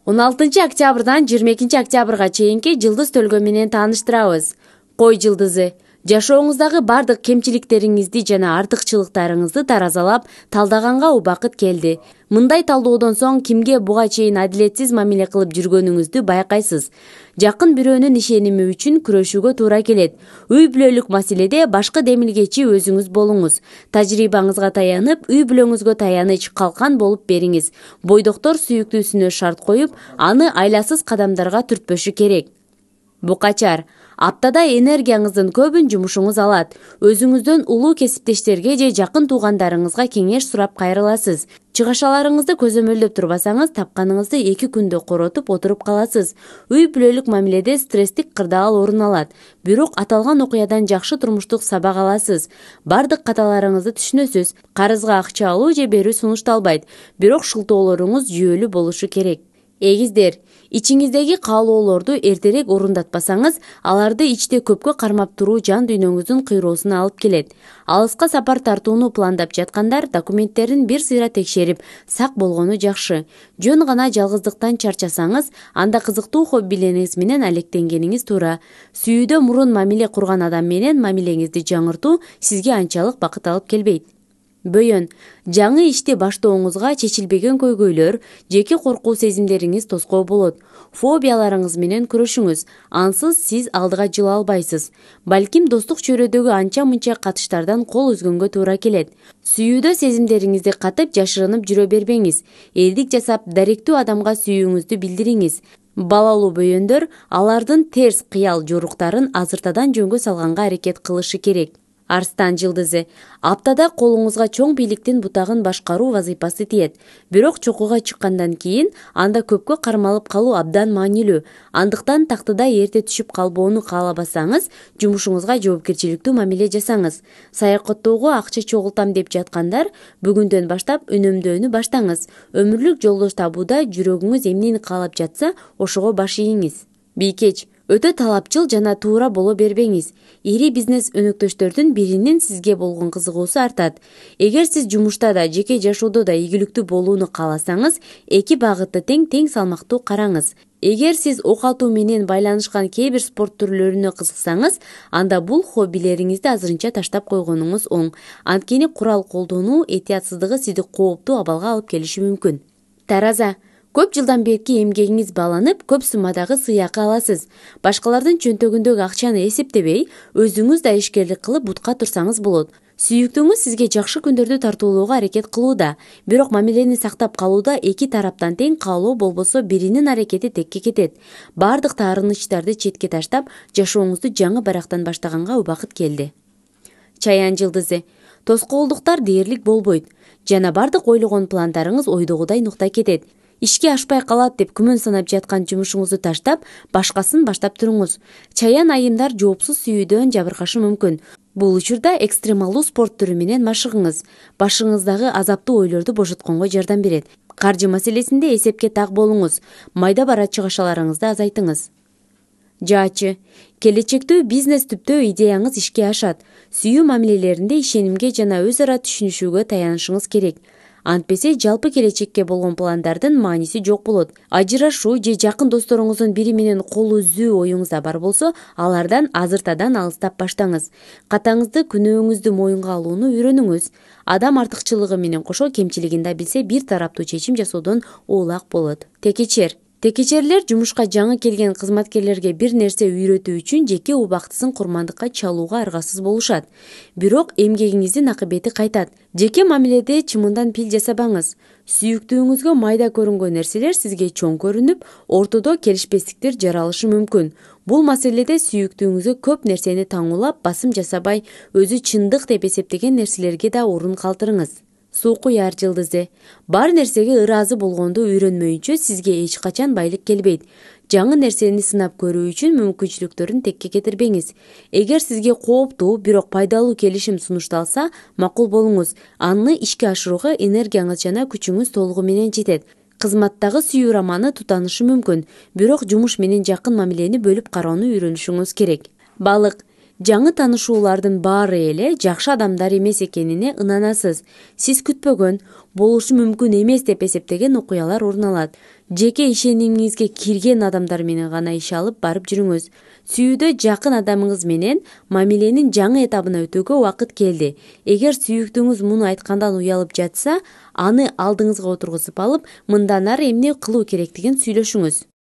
16-октябрдан 22-октябрга чейинки жылдыз төлгө менен тааныштырабыз. Кой жылдызы. Жашооңуздагы бардык кемчиликтериңизди жана артыкчылыктарыңызды таразалап, талдаганга убакыт келди. Мындай талдоодон соң кимге буга чейин адилетсиз мамиле кылып жүргөнүңүздү байкайсыз. Жакын бирөөнүн ишеними үчүн күрөшүүгө туура келет. Үй бүлөлүк маселеде башкы демилгечи өзүңүз болуңуз. Тажрыйбаңызга таянып, үй бүлөңүзгө таяныч, калкан болуп бериңиз. Бойдоктор сүйүктүүсүнө шарт коюп, аны айласыз кадамдарга түртпөшү керек. Букачар. Аптада энергияңыздын көбүн жумушуңуз алат. Өзүңүздөн улуу кесиптештерге же жакын туугандарыңызга кеңеш сурап кайрыласыз. Чыгашаларыңызды көзөмөлдөп турбасаңыз, тапканыңызды 2 күндө коротуп отуруп каласыз. Үй бүлөлүк мамиледе стресстик кырдаал орун алат. Бирок аталган окуядан жакшы турмуштук сабак аласыз. Бардык каталарыңызды түшүнөсүз. Карызга акча алуу же берүү сунушталбайт. Бирок шылтоолоруңуз жүйөлүү болушу керек. Эгиздер. Ичиңиздеги каалоолорду эртерээк орундатпасаңыз, аларды ичте көпкө кармап туруу жан дүйнөңүздүн кыйроосуна алып келет. Алыска сапар тартууну пландап жаткандар документтерин бир сыйра текшерип, сак болгону жакшы. Жөн гана жалгыздыктан чарчасаңыз, анда кызыктуу хоббилериңиз менен алектенгениңиз туура. Сүйүүдө мурун мамиле курган адам менен мамилеңизди жаңыртуу сизге анчалык бакыт алып келбейт. Бөйөн. Жаңы ишти баштооңузга чечилбеген көйгөйлөр, жеке коркуу сезимдериңиз тоскоо болот. Фобияларыңыз менен күрөшүңүз. Ансыз сиз алдыга жыла албайсыз. Балким достук чөйрөдөгү анча-мынча катыштардан кол үзгөнгө туура келет. Сүйүүдө сезимдериңизди катып, жашырынып жүрө бербеңиз. Элдик жасап, даректүү адамга сүйүүңүздү билдириңиз. Балалуу бөйөндөр алардын терс кыял жоруктарын азыртадан жөнгө салганга аракет кылышы керек. Арстан жылдызы. Аптада колуңузга чоң бийликтин бутагын башкаруу вазыйпасы тиет. Бирок чокуга чыккандан кийин анда көпкө кармалып калуу абдан маанилүү. Андыктан тактыда эрте түшүп калбоону каалабасаңыз, жумушуңузга жоопкерчиликтүү мамиле жасаңыз. Саякаттоого акча чогултам деп жаткандар, бүгүндөн баштап үнөмдөөнү баштаңыз. Өмүрлүк жолдош табууда жүрөгүңүз эмнени каалап жатса, ошого баш ийиңиз. Бийкеч. Өтө талапчыл жана туура боло бербеңиз. Ири бизнес өнөктөштөрдүн биринин сизге болгон кызыгуусу артат. Эгер сиз жумушта да, жеке жашоодо да ийгиликтүү болууну кааласаңыз, эки багытты тең салмактуу караңыз. Эгер сиз ок атуу менен байланышкан кээ бир спорт түрлөрүнө кызыксаңыз, анда бул хоббилериңизди азырынча таштап койгонуңуз оң. Анткени курал колдонуу этиятсыздыгы сизди кооптуу абалга алып келиши мүмкүн. Тараза. Көп жылдан берки эмгегиңиз бааланып, көп суммадагы сыйакы аласыз. Башкалардын чөнтөгүндөгү акчаны эсептебей, өзүңүз да ишкерлик кылып бутка турсаңыз болот. Сүйүктүүңүз сизге жакшы күндөрдү тартуулоого аракет кылууда. Бирок мамилени сактап калууда эки тараптан тең каалоо болбосо, биринин аракети текке кетет. Бардык таарынычтарды четке таштап, жашооңузду жаңы барактан баштаганга убакыт келди. Чаян жылдызы. Тоскоолдуктар дээрлик болбойт. Жана бардык ойлогон пландарыңыз ойдогудай нуктай кетет. Ишке ашпай калат деп күмөн санап жаткан жумушуңузду таштап, башкасын баштап туруңуз. Чаян айымдар жоопсуз сүйүүдөн жабыркашы мүмкүн. Бул учурда экстремалдуу спорт түрү менен машыгыңыз. Башыңыздагы азаптуу ойлорду бошотконго жардам берет. Каржы маселесинде эсепке так болуңуз. Майда бара чыгашаларыңызды азайтыңыз. Жаачы. Келечектүү бизнес түптөө идеяңыз ишке ашат. Сүйүү мамилелеринде ишенимге жана өз ара түшүнүшүүгө таянышыңыз керек. Антпесе жалпы келечекке болгон пландардын мааниси жок болот. Ажырашуу же жакын досторуңуздун бири менен кол үзүү оюңузда бар болсо, алардан азыртадан алыстап баштаңыз. Катаңызды, күнөөңүздү моюнга алууну үйрөнүңүз. Адам артыкчылыгы менен кошо кемчилигин да билсе, бир тараптуу чечим жасоодон оолак болот. Текечер. Текечерлер жумушка жаңы келген кызматкерлерге бир нерсе үйрөтүү үчүн жеке убактысын курмандыкка чалууга аргасыз болушат. Бирок эмгегиңиздин акыбети кайтат. Жеке мамиледе чымындан пил жасабаңыз. Сүйүктүүңүзгө майда көрүнгөн нерселер сизге чоң көрүнүп, ортодо келишпестиктер жаралышы мүмкүн. Бул маселеде сүйүктүүңүзгө көп нерсени таңуулап, басым жасабай, өзү чындык деп эсептеген нерселерге да орун калтырыңыз. Суу куяр жылдызы. Бар нерсеге ыраазы болгонду үйрөнмөйүнчө сизге эч качан байлык келбейт. Жаңы нерсени сынап көрүү үчүн мүмкүнчүлүктөрүн текке кетирбеңиз. Эгер сизге кооптуу, бирок пайдалуу келишим сунушталса, макул болуңуз. Аны ишке ашырууга энергияңыз жана күчүңүз толугу менен жетет. Кызматтагы сүйүү романы тутанышы мүмкүн, бирок жумуш менен жакын мамилени бөлүп кароону үйрөнүшүңүз керек. Балык. Жаңы таанышуулардын баары эле жакшы адамдар эмес экенине ынанасыз. Сиз күтпөгөн, болушу мүмкүн эмес деп эсептеген окуялар орун алат. жеке ишенимиңизге кирген адамдар менен гана иш алып барып жүрүңүз. Сүйүүдө жакын адамыңыз менен мамиленин жаңы этабына өтүүгө убакыт келди. Эгер сүйүктүүңүз муну айткандан уялып жатса, аны алдыңызга отургузуп алып, мындан ары эмне кылуу керектигин сүйлөшүңүз.